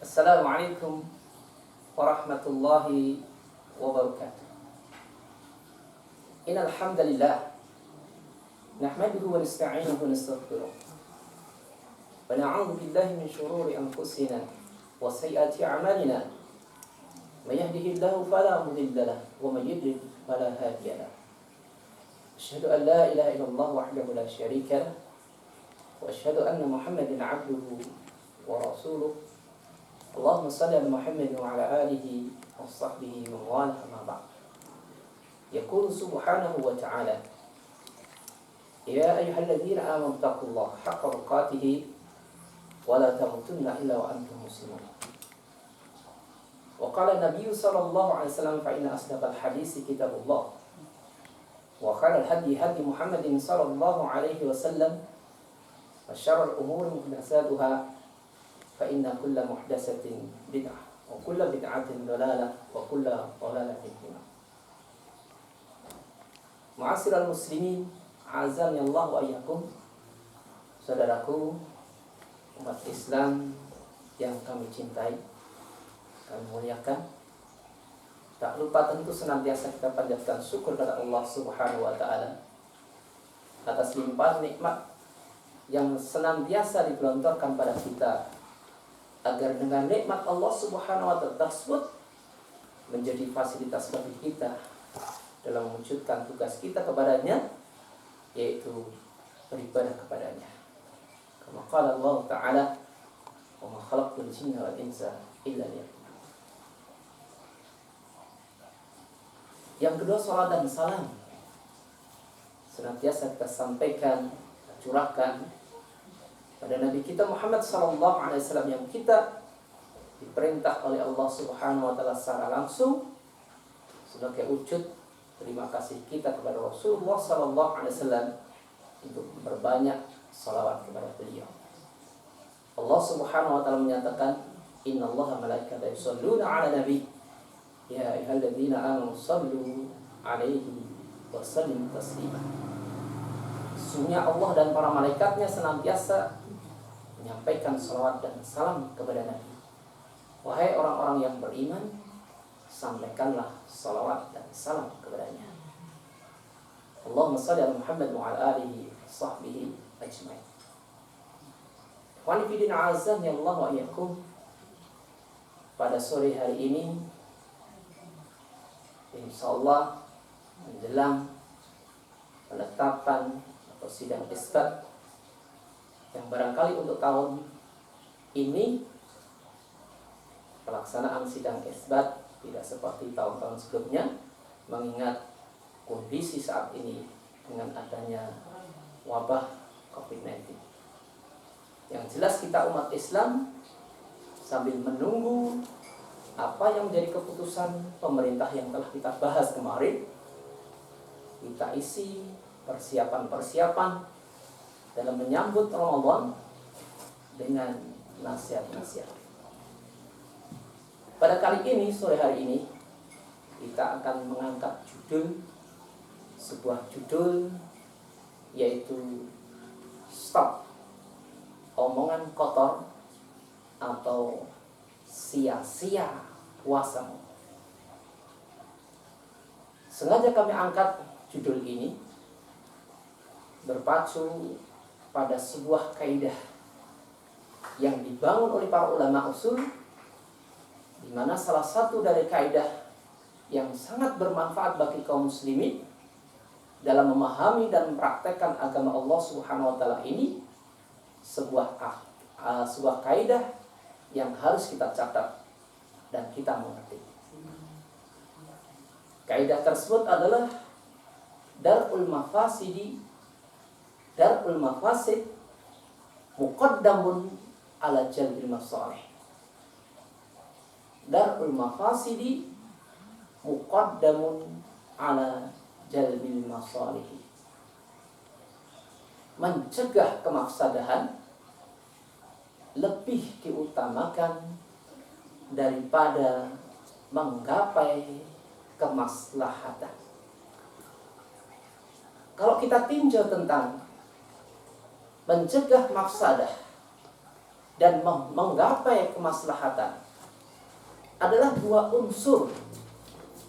Assalamualaikum warahmatullahi wabarakatuh. Innal hamdalillah nahmaduhu wa nasta'inuhu wa nastaghfiruh. Wa na'udzu billahi min shururi anfusina wa sayyiati a'malina. May yahdihillahu fala mudilla lahu wa may yudlil fala hadiya lahu. Asyhadu an la ilaha illallah wahdahu la syarika lahu wa asyhadu anna Muhammadan 'abduhu wa rasuluh. Allahumma salli ala Muhammad wa ala alihi wa sahbihi wa wala amma ba'd. Yaqulu subhanahu wa ta'ala, ya ayyuhalladzina amanu taqullaha haqqa tuqatih wa la tamutunna illa wa antum muslimun. Wa qala an-nabiy sallallahu alaihi wasallam fa inna asdaqal hadits kitabullah wa khairal hadi hadi Muhammadin sallallahu alaihi wasallam wa syarrul umuri muhdatsatuha fa inna kulla muhdatsatin bid'ah wa kulla bid'atin dhalalah wa kulla dhalalatin finnar. Ma'asyiral muslimin, azani Allah wa iyyakum. Saudaraku umat Islam yang kami cintai, kami muliakan, tak lupa tentu senantiasa kita panjatkan syukur kepada Allah Subhanahu wa taala atas limpahan nikmat yang senantiasa digelontorkan pada kita, agar dengan nikmat Allah Subhanahu wa ta'ala tersebut menjadi fasilitas bagi kita dalam mewujudkan tugas kita kepadanya, yaitu beribadah kepadanya. Kama qala Allah Ta'ala, wa ma khalaqtul jinna wal insa illa liya'budun. Yang kedua, salat dan salam senantiasa kita sampaikan, curahkan pada Nabi kita Muhammad sallallahu alaihi wasallam yang kita diperintah oleh Allah Subhanahu wa taala secara langsung sebagai wujud terima kasih kita kepada Rasulullah sallallahu alaihi wasallam untuk berbanyak salawat kepada beliau. Allah Subhanahu wa taala menyatakan, innallaha malaikatahu yusholluna 'alan nabi ya ayyuhalladzina amanu shallu 'alaihi wa sallimu taslima. Sesungguhnya Allah dan para malaikatnya senantiasa menyampaikan salawat dan salam kepada Nabi. Wahai orang-orang yang beriman, sampaikanlah salawat dan salam kepadanya. Allahumma shalli ala Muhammad wa ala alihi wa sahbihi ajma'in. Wa nifidin azan ya Allah wa iyyakum. Pada sore hari ini, insyaallah menjelang penetapan atau sidang isbat yang barangkali untuk tahun ini pelaksanaan sidang isbat tidak seperti tahun-tahun sebelumnya, mengingat kondisi saat ini dengan adanya wabah COVID-19. Yang jelas kita umat Islam sambil menunggu apa yang menjadi keputusan pemerintah yang telah kita bahas kemarin, kita isi persiapan-persiapan dalam menyambut Ramadan dengan nasihat-nasihat. Pada kali ini, sore hari ini, kita akan mengangkat sebuah judul, yaitu Stop Omongan Kotor atau Sia-sia Puasamu. Sengaja kami angkat judul ini berpacu pada sebuah kaidah yang dibangun oleh para ulama usul, di mana salah satu dari kaidah yang sangat bermanfaat bagi kaum muslimin dalam memahami dan mempraktekkan agama Allah Subhanahu wa taala ini, sebuah kaidah yang harus kita catat dan kita mengerti. Kaidah tersebut adalah darul mafasid muqaddamun ala jalbil masalih. Darul mafasidi muqaddamun ala jalbil masalih. Mencegah kemafsadahan lebih diutamakan daripada menggapai kemaslahatan. Kalau kita tinjau tentang mencegah mafsadah dan menggapai kemaslahatan adalah dua unsur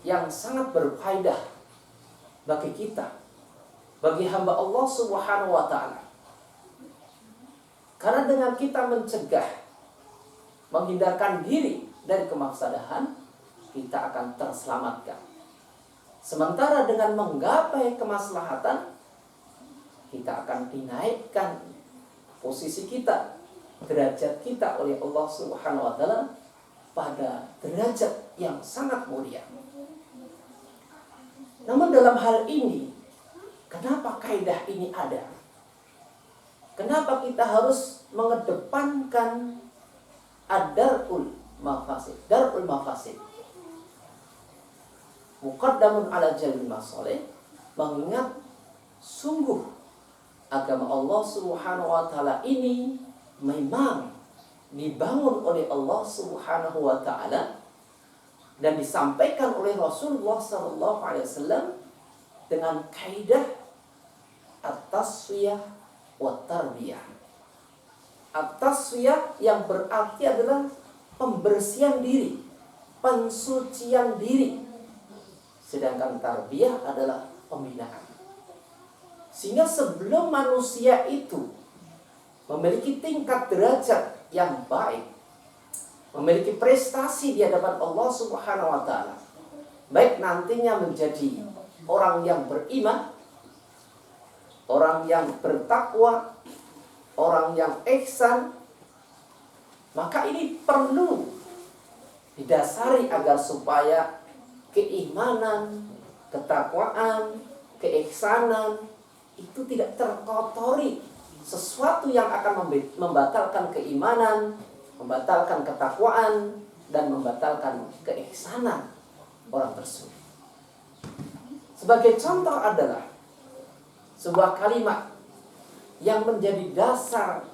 yang sangat berfaedah bagi kita, bagi hamba Allah Subhanahu wa ta'ala. Karena dengan kita mencegah, menghindarkan diri dari kemafsadahan, kita akan terselamatkan. Sementara dengan menggapai kemaslahatan, kita akan dinaikkan posisi kita, derajat kita oleh Allah Subhanahu wa ta'ala pada derajat yang sangat mulia. Namun dalam hal ini, kenapa kaidah ini ada? Kenapa kita harus mengedepankan ad-dar'ul mafasid? Dar'ul mafasid muqaddamun ala jalbil masalih, mengingat sungguh agama Allah Subhanahu wa ta'ala ini memang dibangun oleh Allah Subhanahu wa ta'ala dan disampaikan oleh Rasulullah sallallahu alaihi wasallam dengan kaidah at-tasfiyah wa tarbiyah. At-tasfiyah yang berarti adalah pembersihan diri, pensucian diri. Sedangkan tarbiyah adalah pembinaan. Sehingga sebelum manusia itu memiliki tingkat derajat yang baik, memiliki prestasi di hadapan Allah Subhanahu wa ta'ala, baik nantinya menjadi orang yang beriman, orang yang bertakwa, orang yang ihsan, maka ini perlu didasari agar supaya keimanan, ketakwaan, keihsanan itu tidak terkotori sesuatu yang akan membatalkan keimanan, membatalkan ketakwaan, dan membatalkan keihsanan orang tersebut. Sebagai contoh adalah sebuah kalimat yang menjadi dasar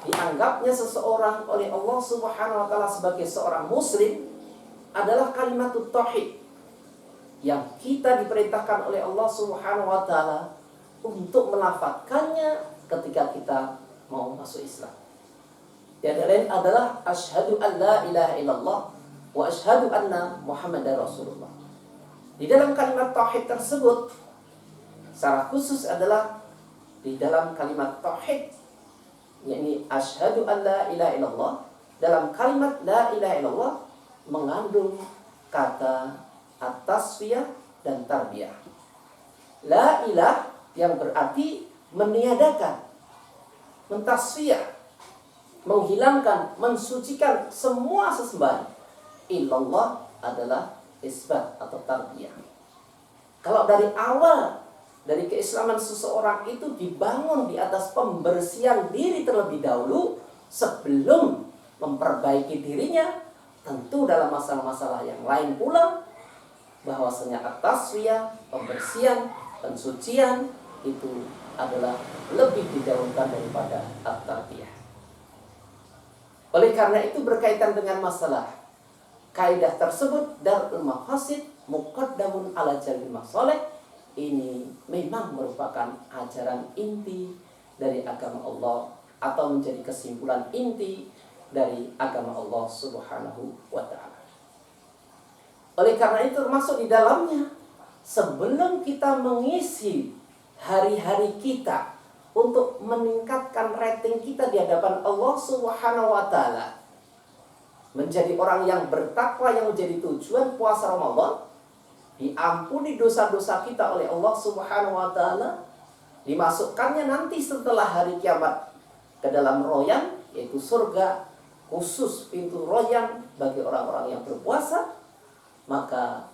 dianggapnya seseorang oleh Allah Subhanahu wa ta'ala sebagai seorang muslim adalah kalimat tauhid, yang kita diperintahkan oleh Allah Subhanahu wa ta'ala untuk melafadzkannya ketika kita mau masuk Islam. Yang lain adalah asyhadu an la ilaha illallah wa asyhadu anna Muhammadar Rasulullah. Di dalam kalimat tauhid tersebut secara khusus adalah di dalam kalimat tauhid, yakni asyhadu an la ilaha illallah, dalam kalimat la ilaha illallah mengandung kata at-tasfiyah dan tarbiyah. La ilah yang berarti meniadakan, mentasfiyah, menghilangkan, mensucikan semua sesembahan. Illallah adalah isbat atau tarbiyah. Kalau dari awal dari keislaman seseorang itu dibangun di atas pembersihan diri terlebih dahulu sebelum memperbaiki dirinya, tentu dalam masalah-masalah yang lain pula bahwasanya at-tasfiyah, pembersihan, pensucian itu adalah lebih didahulukan daripada at-tarbiyah. Oleh karena itu berkaitan dengan masalah kaidah tersebut, darul mafasid muqaddamun ala jalbil masalih, ini memang merupakan ajaran inti dari agama Allah atau menjadi kesimpulan inti dari agama Allah Subhanahu wa ta'ala. Oleh karena itu termasuk di dalamnya, sebelum kita mengisi hari-hari kita untuk meningkatkan rating kita di hadapan Allah Subhanahu wa ta'ala, menjadi orang yang bertakwa yang menjadi tujuan puasa Ramadan, diampuni dosa-dosa kita oleh Allah Subhanahu wa ta'ala, dimasukkannya nanti setelah hari kiamat ke dalam royan, yaitu surga, khusus pintu royan bagi orang-orang yang berpuasa, maka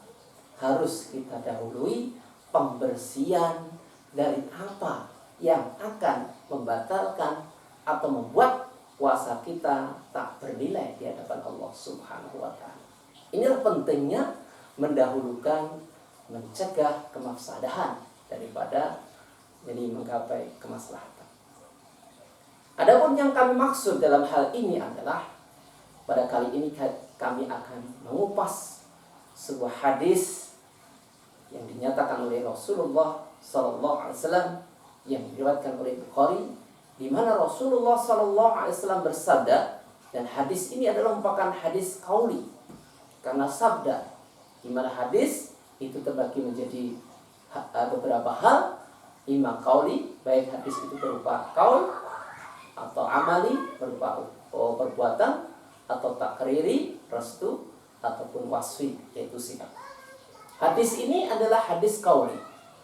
harus kita dahului pembersihan dari apa yang akan membatalkan atau membuat puasa kita tak bernilai di hadapan Allah Subhanahu wa ta'ala. Inilah pentingnya mendahulukan mencegah kemafsadahan daripada jadi menggapai kemaslahatan. Adapun yang kami maksud dalam hal ini adalah pada kali ini kami akan mengupas sebuah hadis yang dinyatakan oleh Rasulullah sallallahu alaihi wasallam yang diriwayatkan oleh Bukhari di mana Rasulullah SAW bersabda, dan hadis ini adalah merupakan hadis qauli, karena sabda, di mana hadis itu terbagi menjadi beberapa hal, imma qauli, baik hadis itu berupa qaul atau amali, berupa perbuatan, atau takriri, restu, ataupun wasfi, yaitu sikap. Hadis ini adalah hadis qauli,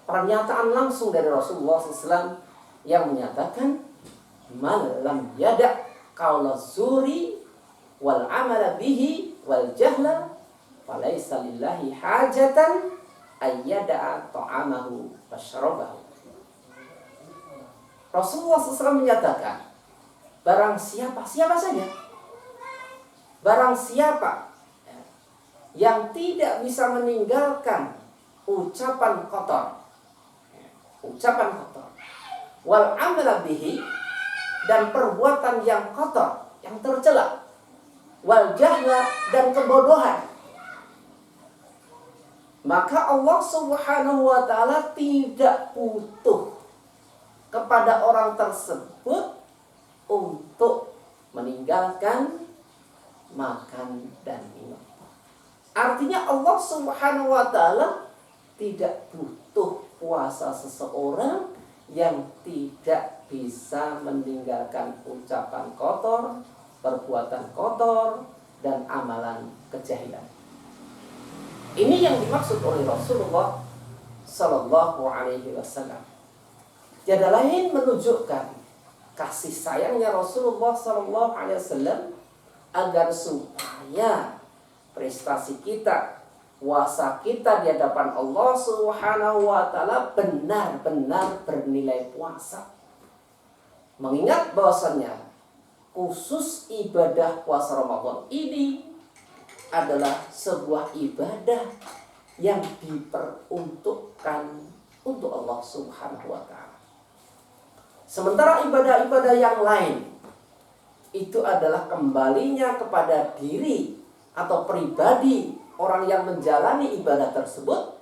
pernyataan langsung dari Rasulullah SAW yang menyatakan, man lam yada' qaula zuri wal amala bihi wal jahla falaysa lillahi hajatan ayyada'a ta'amahu wa syarabahu. Rasulullah SAW menyatakan, barang siapa saja, barang siapa yang tidak bisa meninggalkan ucapan kotor, wal amala bihi, dan perbuatan yang kotor, yang tercela, wal jahla, dan kebodohan, maka Allah Subhanahu wa ta'ala tidak butuh kepada orang tersebut untuk meninggalkan makan dan minum. Artinya Allah Subhanahu wa ta'ala tidak butuh puasa seseorang yang tidak bisa meninggalkan ucapan kotor, perbuatan kotor, dan amalan kejahilan. Ini yang dimaksud oleh Rasulullah Sallallahu Alaihi Wasallam. Tiada lain menunjukkan kasih sayangnya Rasulullah Sallallahu Alaihi Wasallam agar supaya prestasi kita, puasa kita di hadapan Allah Subhanahu wa ta'ala benar-benar bernilai puasa. Mengingat bahwasannya khusus ibadah puasa Ramadan ini adalah sebuah ibadah yang diperuntukkan untuk Allah Subhanahu wa ta'ala. Sementara ibadah-ibadah yang lain itu adalah kembalinya kepada diri atau pribadi orang yang menjalani ibadah tersebut.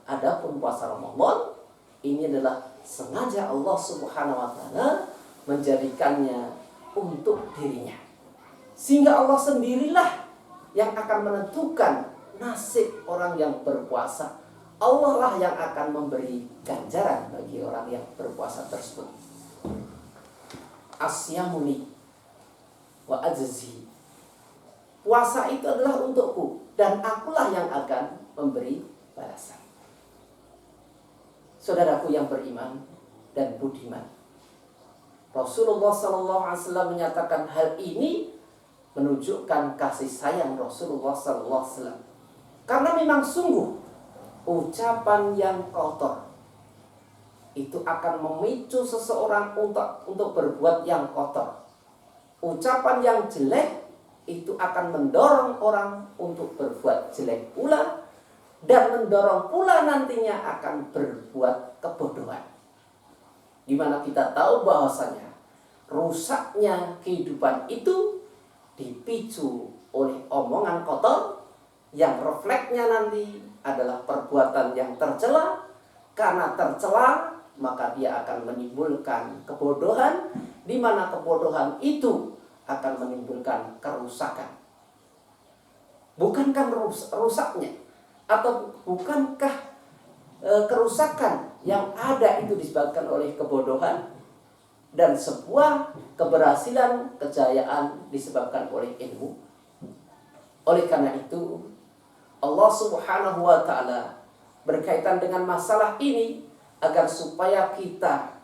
Adapun puasa Ramadan ini adalah sengaja Allah Subhanahu wa ta'ala menjadikannya untuk dirinya, sehingga Allah sendirilah yang akan menentukan nasib orang yang berpuasa. Allah lah yang akan memberi ganjaran bagi orang yang berpuasa tersebut. Asyamuni wa ajzi, puasa itu adalah untukku dan akulah yang akan memberi balasan. Saudaraku yang beriman dan budiman, Rasulullah SAW menyatakan hal ini menunjukkan kasih sayang Rasulullah SAW. Karena memang sungguh ucapan yang kotor itu akan memicu seseorang untuk berbuat yang kotor. Ucapan yang jelek itu akan mendorong orang untuk berbuat jelek pula, dan mendorong pula nantinya akan berbuat kebodohan. Di mana kita tahu bahwasanya rusaknya kehidupan itu dipicu oleh omongan kotor yang refleksnya nanti adalah perbuatan yang tercela. Karena tercela, maka dia akan menimbulkan kebodohan, di mana kebodohan itu akan menimbulkan kerusakan. Bukankah rusaknya atau bukankah kerusakan yang ada itu disebabkan oleh kebodohan, dan sebuah keberhasilan, kejayaan disebabkan oleh ilmu? Oleh karena itu Allah Subhanahu wa ta'ala berkaitan dengan masalah ini, agar supaya kita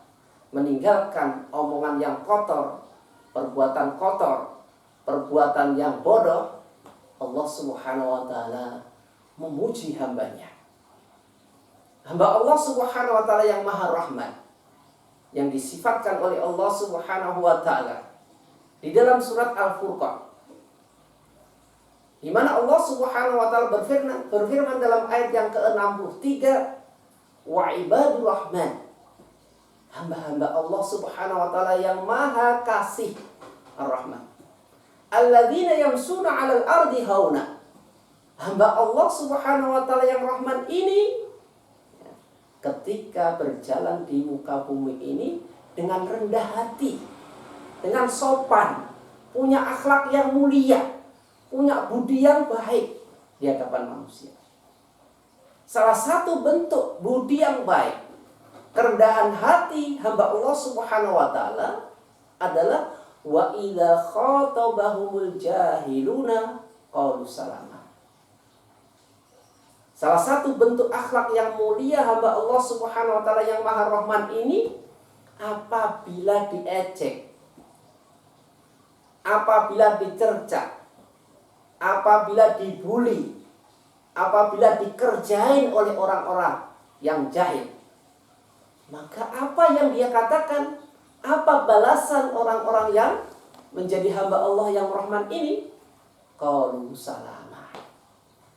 meninggalkan omongan yang kotor, perbuatan yang bodoh, Allah Subhanahu wa ta'ala memuji hambanya. Hamba Allah Subhanahu wa ta'ala yang maha rahmat, yang disifatkan oleh Allah Subhanahu wa ta'ala di dalam surat Al-Furqan, di mana Allah Subhanahu wa ta'ala berfirman dalam ayat yang ke-63, wa ibadur rahman, hamba-hamba Allah Subhanahu wa ta'ala yang maha kasih ar-Rahman, alladzina yamsuna 'alal ardi hauna, hamba Allah Subhanahu wa ta'ala yang Rahman ini ketika berjalan di muka bumi ini dengan rendah hati, dengan sopan, punya akhlak yang mulia, punya budi yang baik di hadapan manusia. Salah satu bentuk budi yang baik, kerendahan hati hamba Allah Subhanahu wa taala adalah wa idza khatabahumul jahiluna qalu salama. Salah satu bentuk akhlak yang mulia hamba Allah Subhanahu wa taala yang Maha Rahman ini, apabila diejek, apabila dicerca, apabila dibuli, apabila dikerjain oleh orang-orang yang jahil, maka apa yang dia katakan, apa balasan orang-orang yang menjadi hamba Allah yang Rahman ini? Qalu salama.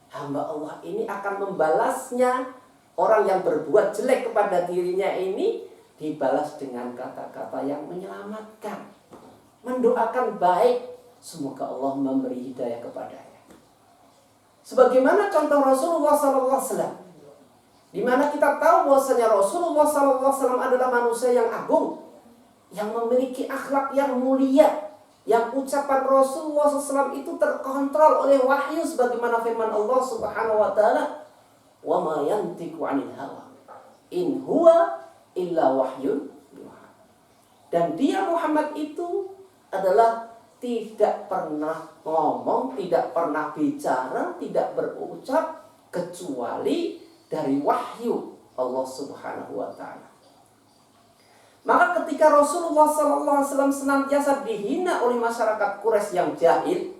Hamba Allah ini akan membalasnya. Orang yang berbuat jelek kepada dirinya ini dibalas dengan kata-kata yang menyelamatkan, mendoakan baik, semoga Allah memberi hidayah kepadanya. Sebagaimana contoh Rasulullah SAW, di mana kita tahu bahwasanya Rasulullah SAW adalah manusia yang agung, yang memiliki akhlak yang mulia, yang ucapan Rasulullah SAW itu terkontrol oleh wahyu, sebagaimana firman Allah Subhanahu Wa Taala, wa ma yantiqu 'anil hawa in huwa illa wahyun yuha. Dan dia Muhammad itu adalah tidak pernah ngomong, tidak pernah bicara, tidak berucap kecuali dari wahyu Allah Subhanahu wa taala. Maka ketika Rasulullah SAW senantiasa dihina oleh masyarakat Quraisy yang jahil,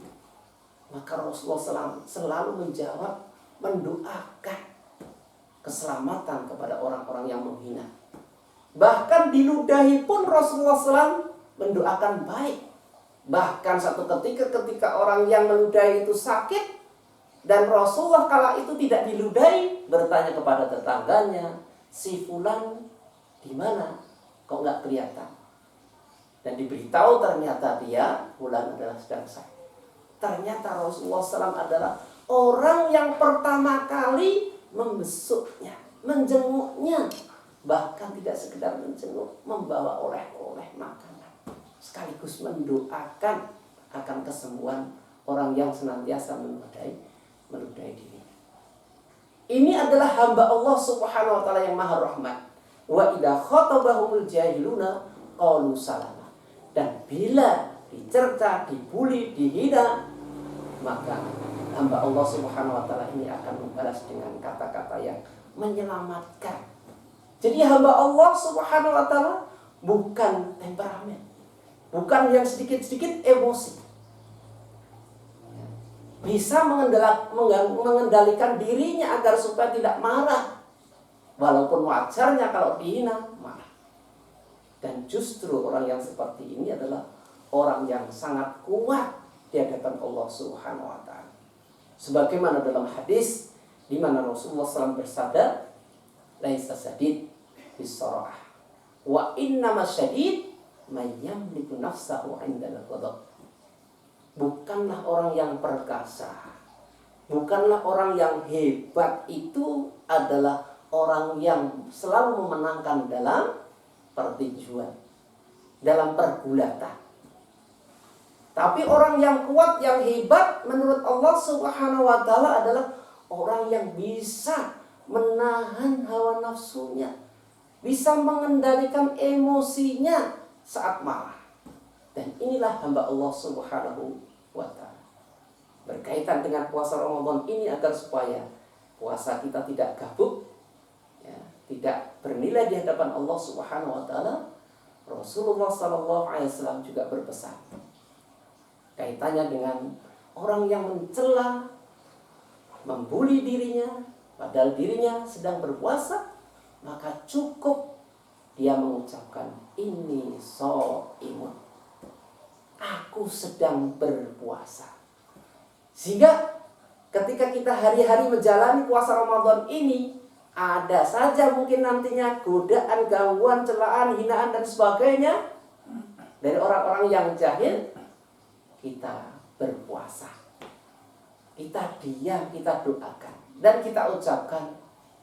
maka Rasulullah SAW selalu menjawab, mendoakan keselamatan kepada orang-orang yang menghina. Bahkan diludahi pun Rasulullah SAW mendoakan baik. Bahkan satu ketika orang yang meludahi itu sakit, dan Rasulullah kala itu tidak diludahi, bertanya kepada tetangganya, si fulan di mana? Kok nggak kelihatan? Dan diberitahu ternyata dia, fulan adalah sedang sakit. Ternyata Rasulullah SAW adalah orang yang pertama kali membesuknya, menjenguknya. Bahkan tidak sekedar menjenguk, membawa oleh-oleh makanan, sekaligus mendoakan akan kesembuhan orang yang senantiasa meludahi dirinya. Ini adalah hamba Allah Subhanahu wa taala yang Maha Rahman. Wa idza khatabahumul jahiluna qalu salama. Dan bila dicerca, dibuli, dihina, maka hamba Allah Subhanahu wa taala ini akan membalas dengan kata-kata yang menyelamatkan. Jadi hamba Allah Subhanahu wa taala bukan temperamen, bukan yang sedikit-sedikit emosi. Bisa mengendalikan dirinya agar supaya tidak marah, walaupun wajarnya kalau dihina marah. Dan justru orang yang seperti ini adalah orang yang sangat kuat di hadapan Allah Subhanahu wa taala. Sebagaimana dalam hadis di mana Rasulullah SAW bersabda, laisa sadid bisarah wa innama syadid may yamliku nafsahu 'indal ghadab. Bukanlah orang yang perkasa, bukanlah orang yang hebat itu adalah orang yang selalu memenangkan dalam pertinjuan, dalam pergulatan. Tapi orang yang kuat, yang hebat menurut Allah Subhanahu wa taala adalah orang yang bisa menahan hawa nafsunya, bisa mengendalikan emosinya saat marah. Dan inilah hamba Allah Subhanahu wa taala. Berkaitan dengan puasa Ramadan ini agar supaya puasa kita tidak gabuk, ya, tidak bernilai di hadapan Allah Subhanahu wa taala. Rasulullah SAW juga berpesan kaitannya dengan orang yang mencela, membuli dirinya padahal dirinya sedang berpuasa, maka cukup dia mengucapkan ini shaimun, aku sedang berpuasa. Sehingga ketika kita hari-hari menjalani puasa Ramadan ini, ada saja mungkin nantinya godaan, gangguan, celaan, hinaan dan sebagainya dari orang-orang yang jahil. Kita berpuasa, kita diam, kita doakan, dan kita ucapkan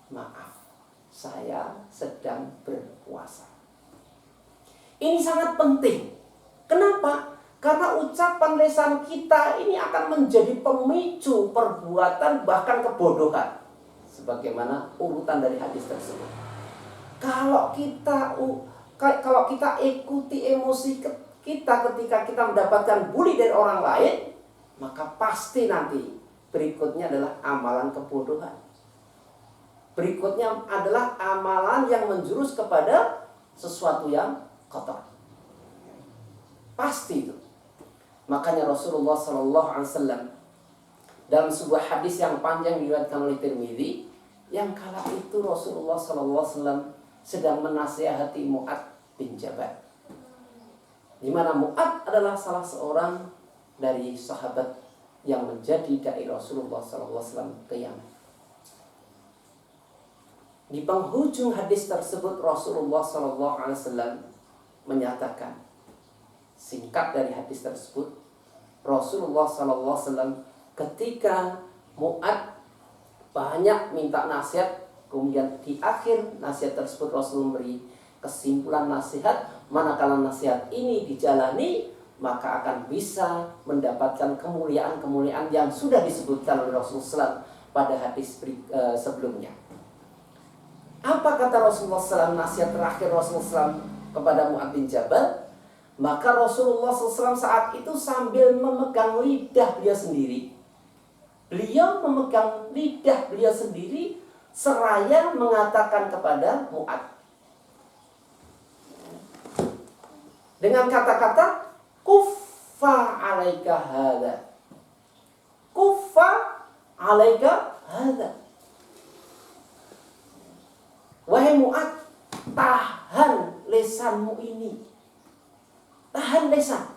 maaf, saya sedang berpuasa. Ini sangat penting. Kenapa? Karena ucapan lisan kita ini akan menjadi pemicu perbuatan bahkan kebodohan. Sebagaimana urutan dari hadis tersebut. Kalau kita ikuti emosi kita ketika kita mendapatkan bully dari orang lain, maka pasti nanti berikutnya adalah amalan kebodohan. Berikutnya adalah amalan yang menjurus kepada sesuatu yang kotor. Pasti itu. Makanya Rasulullah SAW dalam sebuah hadis yang panjang diriwayatkan oleh Tirmidzi, yang kala itu Rasulullah SAW sedang menasihati Mu'adz bin Jabal, di mana Mu'adz adalah salah seorang dari sahabat yang menjadi dai Rasulullah SAW ke Yaman. Di penghujung hadis tersebut Rasulullah SAW menyatakan, singkat dari hadis tersebut, Rasulullah SAW ketika Mu'adz banyak minta nasihat, kemudian di akhir nasihat tersebut Rasul memberi kesimpulan nasihat, manakala nasihat ini dijalani maka akan bisa mendapatkan kemuliaan-kemuliaan yang sudah disebutkan oleh Rasulullah SAW pada hadis sebelumnya. Apa kata Rasulullah SAW, nasihat terakhir Rasulullah SAW kepada Mu'adz bin Jabal? Maka Rasulullah SAW saat itu sambil memegang lidah beliau sendiri. Beliau memegang lidah beliau sendiri seraya mengatakan kepada Mu'adz dengan kata-kata kuffa alaika hadza. Kuffa alaika hadza. Wahai Mu'adz, tahan lisanmu ini. Tahan lisan.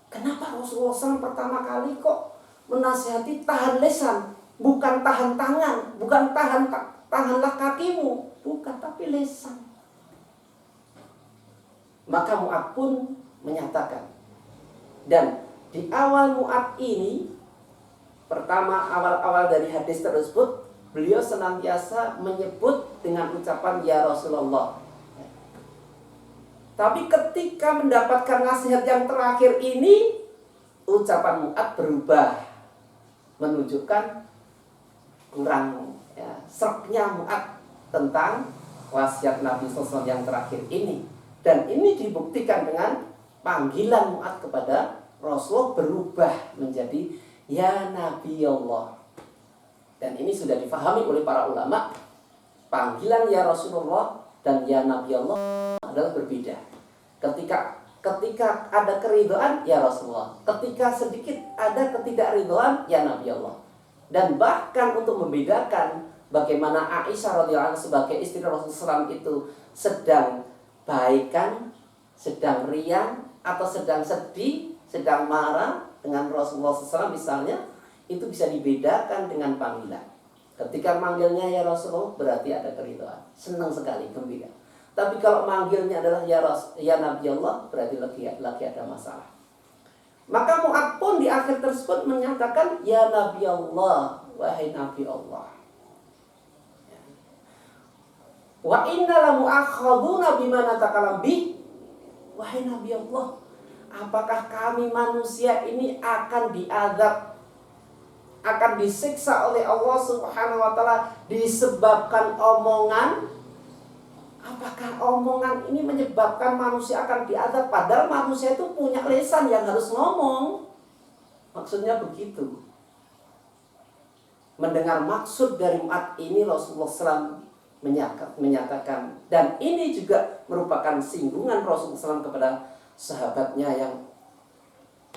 Kenapa Rasulullah SAW pertama kali kok menasihati tahan lisan? Bukan tahan tangan, bukan tahanlah kakimu, bukan, tapi lisan. Maka Mu'adz pun menyatakan. Dan di awal Mu'adz ini, pertama awal-awal dari hadis tersebut, beliau senantiasa menyebut dengan ucapan ya Rasulullah. Tapi ketika mendapatkan nasihat yang terakhir ini, ucapan Mu'adz berubah, menunjukkan kurang sreknya Mu'adz tentang wasiat Nabi SAW yang terakhir ini. Dan ini dibuktikan dengan panggilan Mu'adz kepada Rasulullah berubah menjadi ya Nabi Allah. Dan ini sudah difahami oleh para ulama. Panggilan ya Rasulullah dan ya Nabi Allah adalah berbeda. Ketika ada keridhaan ya Rasulullah, ketika sedikit ada ketidakridhaan ya Nabi Allah. Dan bahkan untuk membedakan bagaimana Aisyah radhiyallahu anha sebagai istri Rasulullah SAW itu sedang baikan, sedang riang, atau sedang sedih, sedang marah dengan Rasulullah SAW misalnya, itu bisa dibedakan dengan panggilan. Ketika manggilnya ya Rasulullah berarti ada keridhaan, senang sekali, gembira. Tapi kalau manggilnya adalah ya Nabi Allah, berarti lagi ada masalah. Maka Mu'adz pun di akhir tersebut menyatakan ya Nabi Allah, wahai Nabi Allah. Wa inna la mu'akhaduna bima natakalam bi. Wahai Nabi Allah, apakah kami manusia ini akan diazab, akan disiksa oleh Allah Subhanahu wa taala disebabkan omongan? Apakah omongan ini menyebabkan manusia akan diazab? Padahal manusia itu punya lisan yang harus ngomong. Maksudnya begitu. Mendengar maksud dari Mu'adz ini, Rasulullah SAW menyatakan, dan ini juga merupakan singgungan Rasulullah SAW kepada sahabatnya yang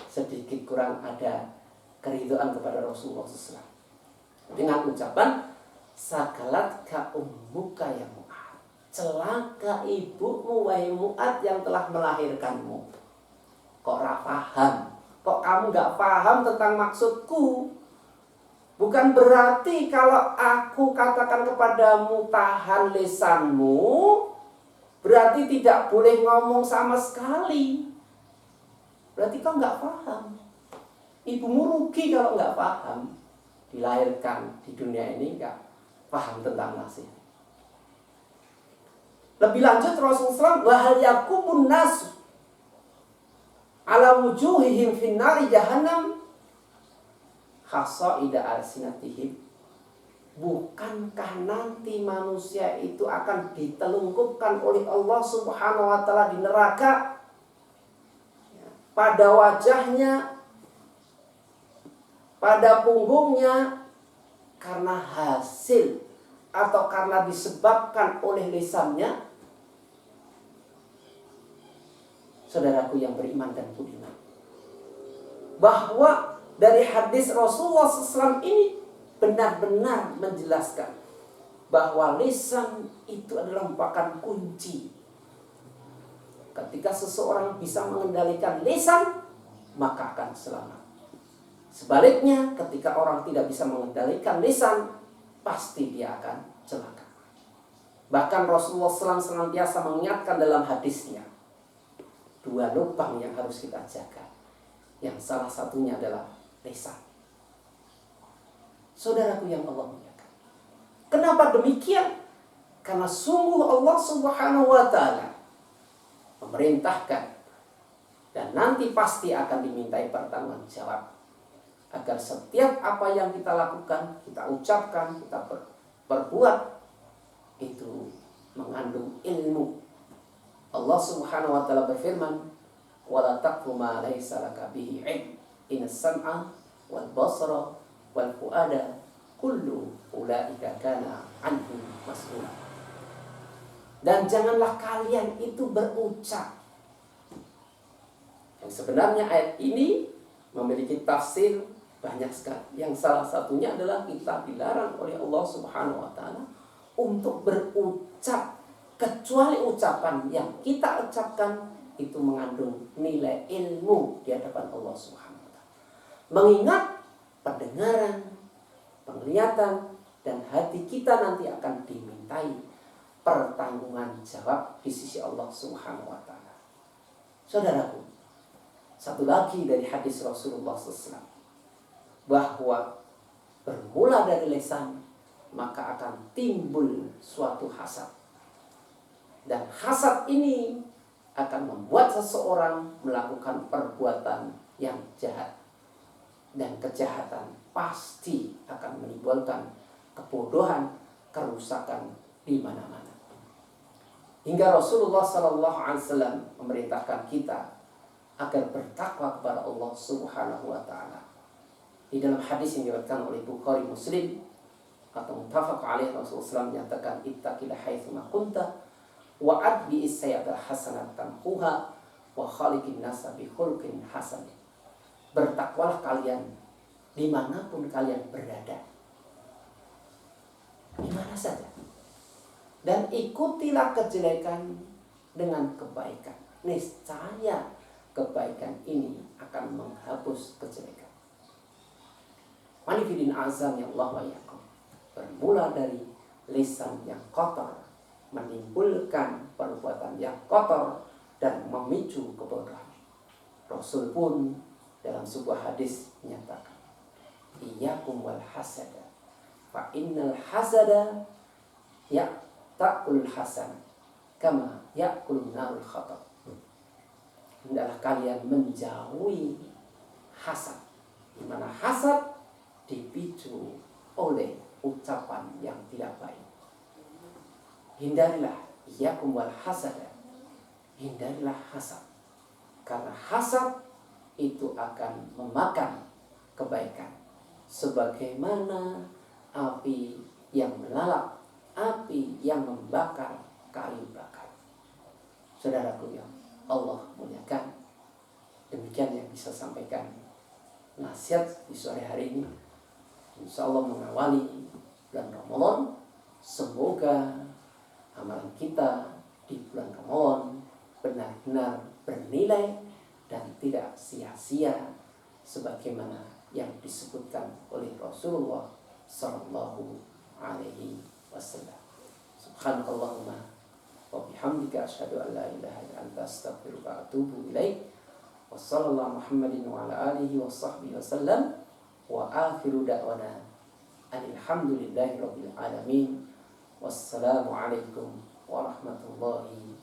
sedikit kurang ada keridhaan kepada Rasulullah SAW dengan ucapan sakalat ka ummuka ya Mu'adz, celaka ibumu wahai Mu'adz yang telah melahirkanmu. Kok ora paham? Kok kamu gak paham tentang maksudku? Bukan berarti kalau aku katakan kepadamu tahan lisanmu, berarti tidak boleh ngomong sama sekali. Berarti kau gak paham. Ibumu rugi kalau gak paham. Dilahirkan di dunia ini gak paham tentang nasihat. Lebih lanjut Rasulullah SAW, wa hal yakubun nas ala wujuhihim fin nari jahannam khasaida alsinatihim. Bukankah nanti manusia itu akan ditelungkupkan oleh Allah Subhanahu wa taala di neraka, pada wajahnya, pada punggungnya, karena hasil atau karena disebabkan oleh lisannya. Saudaraku yang beriman dan budiman, bahwa dari hadis Rasulullah SAW ini benar-benar menjelaskan bahwa lisan itu adalah merupakan kunci. Ketika seseorang bisa mengendalikan lisan, maka akan selamat. Sebaliknya, ketika orang tidak bisa mengendalikan lisan, pasti dia akan celaka. Bahkan Rasulullah SAW senantiasa mengingatkan dalam hadisnya, 2 lubang yang harus kita jaga. Yang salah satunya adalah lisan. Saudaraku yang Allah muliakan, kenapa demikian? Karena sungguh Allah Subhanahu wa taala memerintahkan, dan nanti pasti akan dimintai pertanggungjawab, agar setiap apa yang kita lakukan, kita ucapkan, kita perbuat, itu mengandung ilmu. Allah Subhanahu wa taala berfirman, "Wala taqfu ma laysa laka bihi 'ilm, innas sam'a wal basara wal fuada kullu ulaika kana anhu mas'ula." Dan janganlah kalian itu berucap. Yang sebenarnya ayat ini memiliki tafsir banyak sekali. Yang salah satunya adalah kita dilarang oleh Allah Subhanahu wa taala untuk berucap, kecuali ucapan yang kita ucapkan itu mengandung nilai ilmu di hadapan Allah Subhanahu wa taala. Mengingat pendengaran, penglihatan, dan hati kita nanti akan dimintai pertanggungan jawab di sisi Allah Subhanahu wa taala. Saudaraku, satu lagi dari hadis Rasulullah SAW, bahwa bermula dari lisan maka akan timbul suatu hasad. Dan hasad ini akan membuat seseorang melakukan perbuatan yang jahat. Dan kejahatan pasti akan menimbulkan kebodohan, kerusakan di mana-mana. Hingga Rasulullah SAW memerintahkan kita agar bertakwa kepada Allah Subhanahu wa taala. Di dalam hadis yang diriwayatkan oleh Bukhari Muslim atau muttafaq alaih, Rasulullah SAW menyatakan, ittaqillaha haitsu ma kunta wa adbi as-sayyi'ata hasanatan tamhuha wa khaliqin nasa bi khuluqin hasan. Bertakwalah kalian dimanapun kalian berada, di mana saja, dan ikutilah kejelekan dengan kebaikan. Niscaya kebaikan ini akan menghapus kejelekan. Manifidin azam yang Allah wa yakum, bermula dari lisan yang kotor menimbulkan perbuatan yang kotor dan memicu kebodohan. Rasul pun dalam sebuah hadis menyatakan, iyyakum wal hasada fa innal hasada ya'takul hasan kama ya'kulun narul khatab. Hendaklah kalian menjauhi hasad, di mana hasad dipicu oleh ucapan yang tidak baik. Hindarilah iyyakum wal hasada, hindarilah hasad, karena hasad itu akan memakan kebaikan, sebagaimana api yang melalap, api yang membakar kayu bakar. Saudaraku yang Allah muliakan, demikian yang bisa sampaikan nasihat di sore hari ini. Insya Allah mengawali bulan Ramadan, semoga amalan kita di bulan Ramadan benar-benar bernilai dan tidak sia-sia sebagaimana yang disebutkan oleh Rasulullah sallallahu alaihi wasallam. Subhanakallahumma wa bihamdika asyhadu an la ilaha illa anta astaghfiruka wa atubu ilaik. Wa sallallahu Muhammadin wa ala alihi wa sahbihi wasallam. Wa akhiru da'wana alhamdulillahi rabbil alamin. Wassalamu alaikum warahmatullahi warahmatullahi